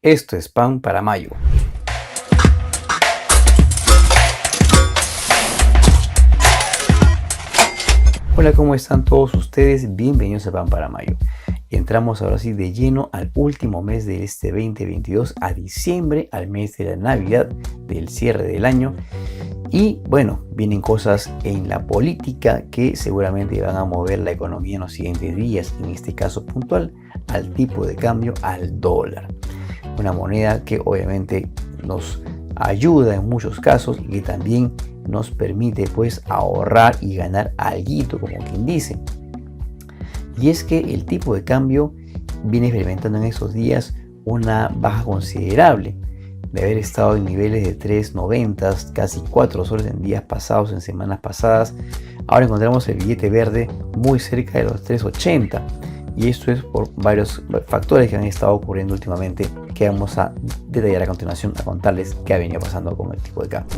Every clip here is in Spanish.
Esto es Pan para Mayo. Hola, ¿cómo están todos ustedes? Bienvenidos a Pan para Mayo. Entramos ahora sí de lleno al último mes de este 2022, a diciembre, al mes de la Navidad, del cierre del año. Y bueno, vienen cosas en la política que seguramente van a mover la economía en los siguientes días, en este caso puntual, al tipo de cambio, al dólar. Una moneda que obviamente nos ayuda en muchos casos y que también nos permite pues ahorrar y ganar alguito, como quien dice. Y es que el tipo de cambio viene experimentando en estos días una baja considerable, de haber estado en niveles de 3.90, casi 4 soles en días pasados, en semanas pasadas. Ahora encontramos el billete verde muy cerca de los 3.80, y esto es por varios factores que han estado ocurriendo últimamente, que vamos a detallar a continuación, a contarles qué ha venido pasando con el tipo de cambio.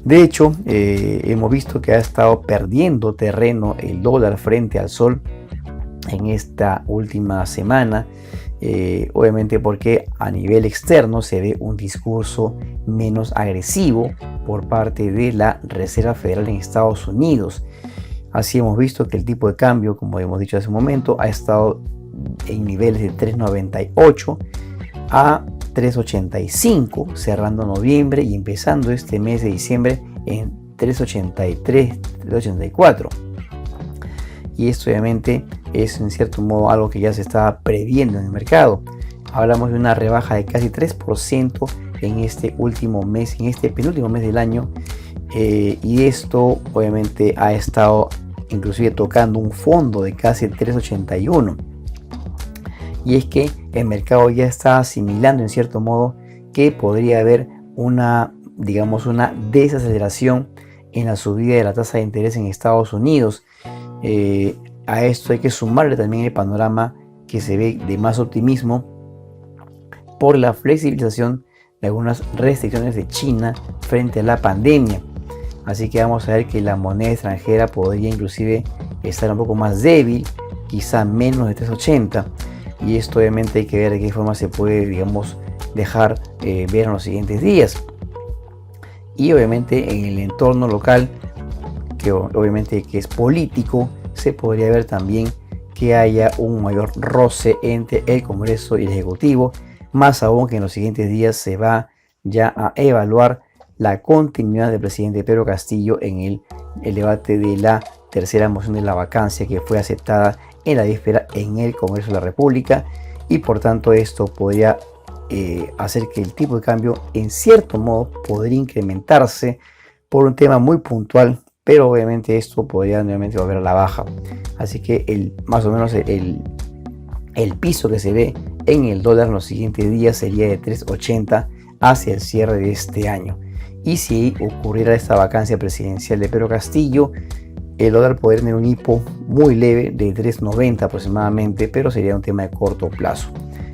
De hecho, hemos visto que ha estado perdiendo terreno el dólar frente al sol en esta última semana, obviamente porque a nivel externo se ve un discurso menos agresivo por parte de la Reserva Federal en Estados Unidos. Así hemos visto que el tipo de cambio, como hemos dicho hace un momento, ha estado en niveles de 3.98 a 3.85, cerrando noviembre y empezando este mes de diciembre en 3.83, 3.84. Y esto obviamente es en cierto modo algo que ya se estaba previendo en el mercado. Hablamos de una rebaja de casi 3% en este último mes, en este penúltimo mes del año. Y esto obviamente ha estado inclusive tocando un fondo de casi 3.81. Y es que el mercado ya está asimilando en cierto modo que podría haber una desaceleración en la subida de la tasa de interés en Estados Unidos. A esto hay que sumarle también el panorama que se ve de más optimismo por la flexibilización de algunas restricciones de China frente a la pandemia. Así que vamos a ver que la moneda extranjera podría inclusive estar un poco más débil, quizá menos de 3.80. Y esto obviamente hay que ver de qué forma se puede, dejar ver en los siguientes días. Y obviamente en el entorno local, que obviamente que es político, se podría ver también que haya un mayor roce entre el Congreso y el Ejecutivo, más aún que en los siguientes días se va ya a evaluar la continuidad del presidente Pedro Castillo en el debate de la tercera moción de la vacancia, que fue aceptada en la víspera en el Congreso de la República, y por tanto esto podría hacer que el tipo de cambio en cierto modo podría incrementarse por un tema muy puntual, pero obviamente esto podría nuevamente volver a la baja. Así que más o menos el piso que se ve en el dólar en los siguientes días sería de 3.80 hacia el cierre de este año. Y si ocurriera esta vacancia presidencial de Pedro Castillo, el dólar podría tener un hipo muy leve de 3.90 aproximadamente, pero sería un tema de corto plazo.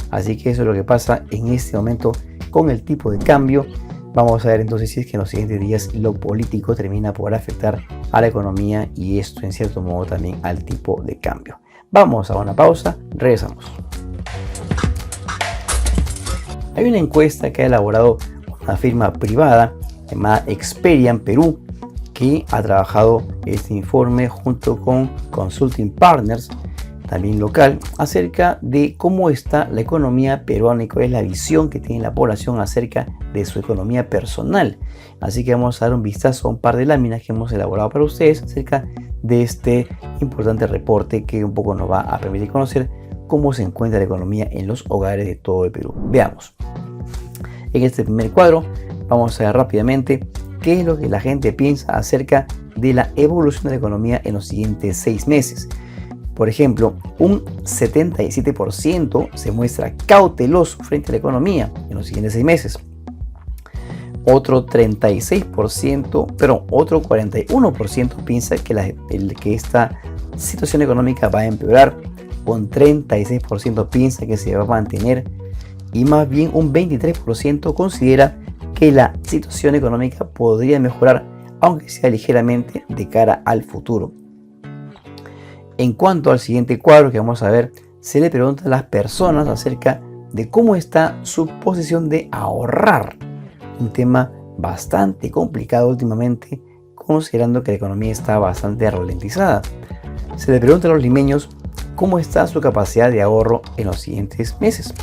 Así que eso es lo que pasa en este momento con el tipo de cambio. Vamos a ver entonces si es que en los siguientes días lo político termina por afectar a la economía y esto en cierto modo también al tipo de cambio. Vamos a una pausa, regresamos. Hay una encuesta que ha elaborado una firma privada llamada Experian Perú, que ha trabajado este informe junto con Consulting Partners, también local, acerca de cómo está la economía peruana y cuál es la visión que tiene la población acerca de su economía personal. Así que vamos a dar un vistazo a un par de láminas que hemos elaborado para ustedes acerca de este importante reporte que un poco nos va a permitir conocer cómo se encuentra la economía en los hogares de todo el Perú. Veamos. En este primer cuadro vamos a ver rápidamente qué es lo que la gente piensa acerca de la evolución de la economía en los siguientes 6 meses. Por ejemplo, un 77% se muestra cauteloso frente a la economía en los siguientes 6 meses. Otro 41% piensa que esta situación económica va a empeorar. Un 36% piensa que se va a mantener. Y más bien un 23% considera que la situación económica podría mejorar, aunque sea ligeramente, de cara al futuro. En cuanto al siguiente cuadro que vamos a ver, se le pregunta a las personas acerca de cómo está su posición de ahorrar. Un tema bastante complicado últimamente, considerando que la economía está bastante ralentizada. Se le pregunta a los limeños cómo está su capacidad de ahorro en los siguientes meses.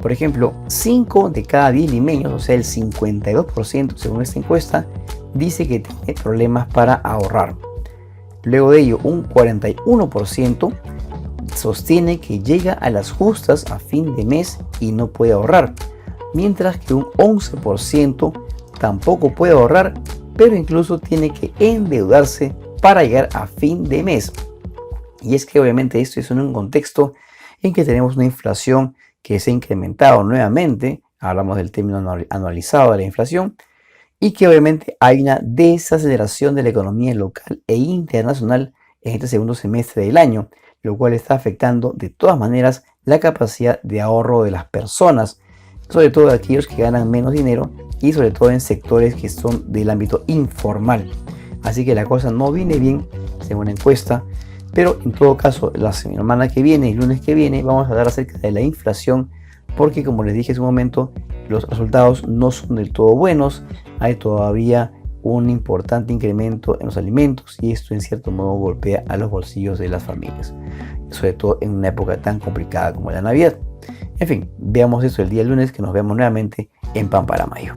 Por ejemplo, 5 de cada 10 limeños, o sea el 52% según esta encuesta, dice que tiene problemas para ahorrar. Luego de ello, un 41% sostiene que llega a las justas a fin de mes y no puede ahorrar, mientras que un 11% tampoco puede ahorrar, pero incluso tiene que endeudarse para llegar a fin de mes. Y es que obviamente esto es en un contexto en que tenemos una inflación que se ha incrementado nuevamente, hablamos del término anualizado de la inflación, y que obviamente hay una desaceleración de la economía local e internacional en este segundo semestre del año, lo cual está afectando de todas maneras la capacidad de ahorro de las personas, sobre todo de aquellos que ganan menos dinero y sobre todo en sectores que son del ámbito informal. Así que la cosa no viene bien según la encuesta, pero en todo caso la semana que viene, el lunes que viene, vamos a hablar acerca de la inflación, porque como les dije hace un momento, los resultados no son del todo buenos, hay todavía un importante incremento en los alimentos y esto en cierto modo golpea a los bolsillos de las familias, sobre todo en una época tan complicada como la Navidad. En fin, veamos eso el día lunes, que nos vemos nuevamente en Pan para Mayo.